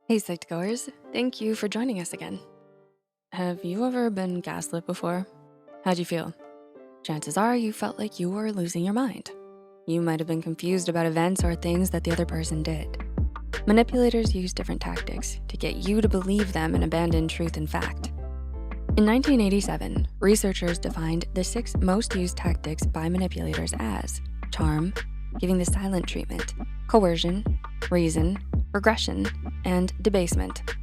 Hey, Psych2Goers, thank you for joining us again. Have you ever been gaslit before? How'd you feel? Chances are you felt like you were losing your mind. You might have been confused about events or things that the other person did. Manipulators use different tactics to get you to believe them and abandon truth and fact. In 1987, researchers defined the 6 most used tactics by manipulators as charm, giving the silent treatment, coercion, reason, regression, and debasement.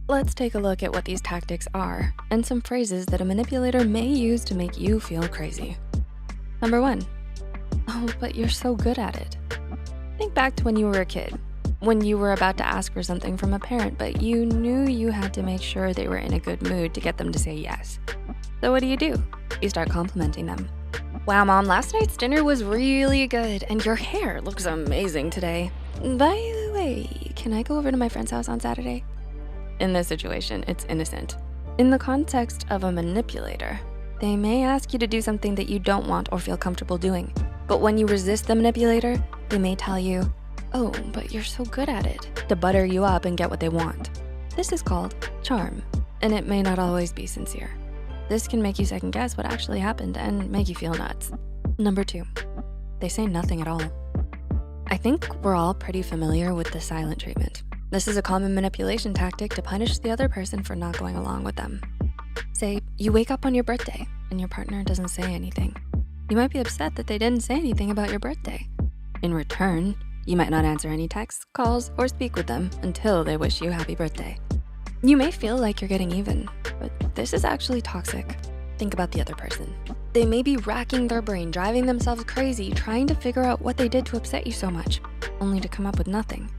Let's take a look at what these tactics are and some phrases that a manipulator may use to make you feel crazy. Number 1, oh, but you're so good at it. Think back to when you were a kid, when you were about to ask for something from a parent, but you knew you had to make sure they were in a good mood to get them to say yes. So what do? You start complimenting them. Wow, Mom, last night's dinner was really good and your hair looks amazing today. By the way, can I go over to my friend's house on Saturday? In this situation, it's innocent. In the context of a manipulator, they may ask you to do something that you don't want or feel comfortable doing. But when you resist the manipulator, they may tell you, oh, but you're so good at it, to butter you up and get what they want. This is called charm, and it may not always be sincere. This can make you second guess what actually happened and make you feel nuts. Number 2, they say nothing at all. I think we're all pretty familiar with the silent treatment. This is a common manipulation tactic to punish the other person for not going along with them. Say you wake up on your birthday and your partner doesn't say anything. You might be upset that they didn't say anything about your birthday. In return, you might not answer any texts, calls, or speak with them until they wish you happy birthday. You may feel like you're getting even, but this is actually toxic. Think about the other person. They may be racking their brain, driving themselves crazy, trying to figure out what they did to upset you so much, only to come up with nothing.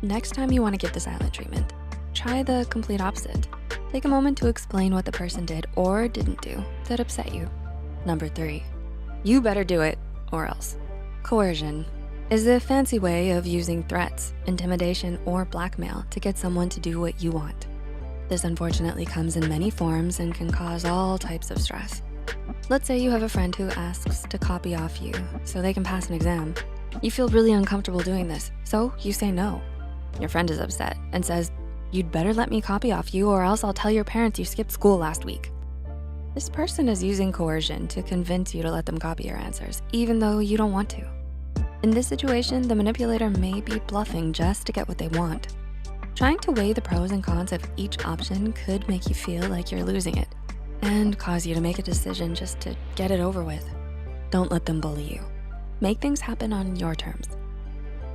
Next time you wanna give the silent treatment, try the complete opposite. Take a moment to explain what the person did or didn't do that upset you. Number 3, you better do it or else. Coercion is a fancy way of using threats, intimidation, or blackmail to get someone to do what you want. This unfortunately comes in many forms and can cause all types of stress. Let's say you have a friend who asks to copy off you so they can pass an exam. You feel really uncomfortable doing this, so you say no. Your friend is upset and says, you'd better let me copy off you or else I'll tell your parents you skipped school last week. This person is using coercion to convince you to let them copy your answers, even though you don't want to. In this situation, the manipulator may be bluffing just to get what they want. Trying to weigh the pros and cons of each option could make you feel like you're losing it and cause you to make a decision just to get it over with. Don't let them bully you. Make things happen on your terms.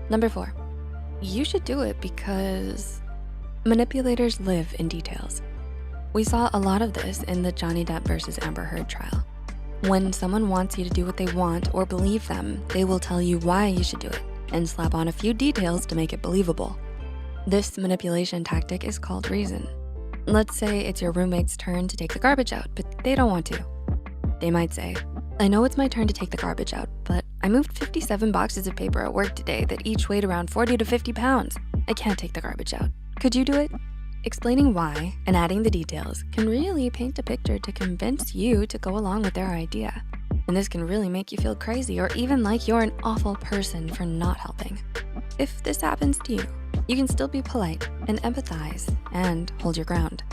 Number 4, you should do it because manipulators live in details. We saw a lot of this in the Johnny Depp versus Amber Heard trial. When someone wants you to do what they want or believe them, they will tell you why you should do it and slap on a few details to make it believable. This manipulation tactic is called reason. Let's say it's your roommate's turn to take the garbage out, but they don't want to. They might say, I know it's my turn to take the garbage out, but I moved 57 boxes of paper at work today that each weighed around 40 to 50 pounds. I can't take the garbage out. Could you do it? Explaining why and adding the details can really paint a picture to convince you to go along with their idea. And this can really make you feel crazy or even like you're an awful person for not helping. If this happens to you, you can still be polite and empathize and hold your ground.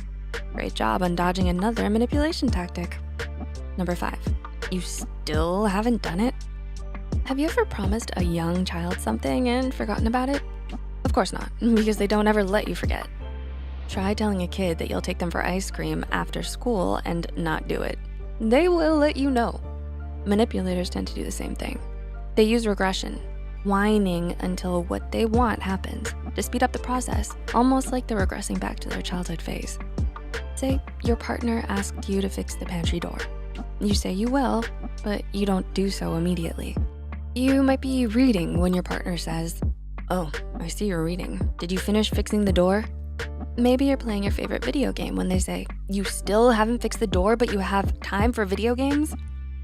Great job on dodging another manipulation tactic. Number 5, you still haven't done it? Have you ever promised a young child something and forgotten about it? Of course not, because they don't ever let you forget. Try telling a kid that you'll take them for ice cream after school and not do it. They will let you know. Manipulators tend to do the same thing. They use regression, whining until what they want happens to speed up the process, almost like they're regressing back to their childhood phase. Say your partner asked you to fix the pantry door. You say you will, but you don't do so immediately. You might be reading when your partner says, oh, I see you're reading. Did you finish fixing the door? Maybe you're playing your favorite video game when they say, you still haven't fixed the door, but you have time for video games?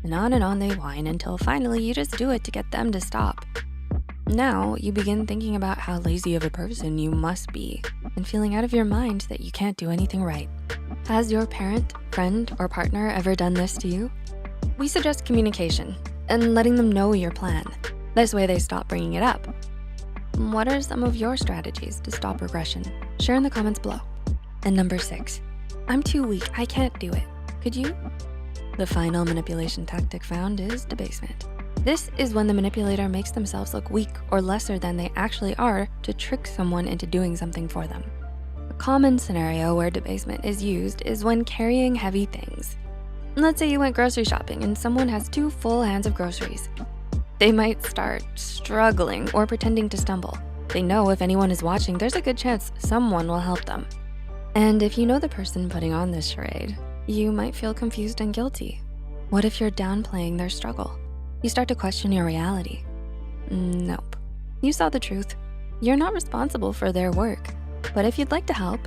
And on they whine until finally you just do it to get them to stop. Now you begin thinking about how lazy of a person you must be and feeling out of your mind that you can't do anything right. Has your parent, friend, or partner ever done this to you? We suggest communication and letting them know your plan. This way they stop bringing it up. What are some of your strategies to stop regression? Share in the comments below. And number 6, I'm too weak, I can't do it. Could you? The final manipulation tactic found is debasement. This is when the manipulator makes themselves look weak or lesser than they actually are to trick someone into doing something for them. A common scenario where debasement is used is when carrying heavy things. Let's say you went grocery shopping and someone has 2 full hands of groceries. They might start struggling or pretending to stumble. They know if anyone is watching, there's a good chance someone will help them. And if you know the person putting on this charade, you might feel confused and guilty. What if you're downplaying their struggle? You start to question your reality. Nope, you saw the truth. You're not responsible for their work. But if you'd like to help,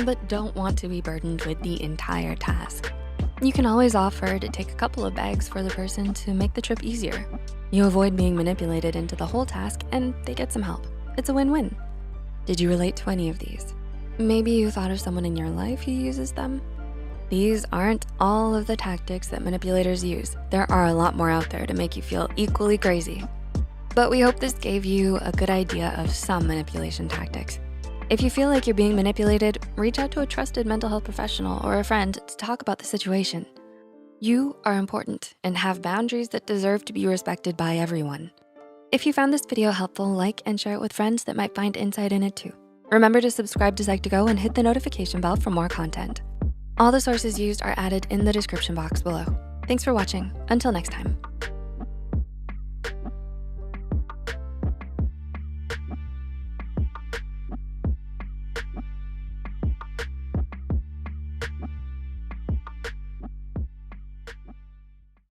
but don't want to be burdened with the entire task, you can always offer to take a couple of bags for the person to make the trip easier. You avoid being manipulated into the whole task and they get some help. It's a win-win. Did you relate to any of these? Maybe you thought of someone in your life who uses them? These aren't all of the tactics that manipulators use. There are a lot more out there to make you feel equally crazy. But we hope this gave you a good idea of some manipulation tactics. If you feel like you're being manipulated, reach out to a trusted mental health professional or a friend to talk about the situation. You are important and have boundaries that deserve to be respected by everyone. If you found this video helpful, like and share it with friends that might find insight in it too. Remember to subscribe to Psych2Go and hit the notification bell for more content. All the sources used are added in the description box below. Thanks for watching. Until next time.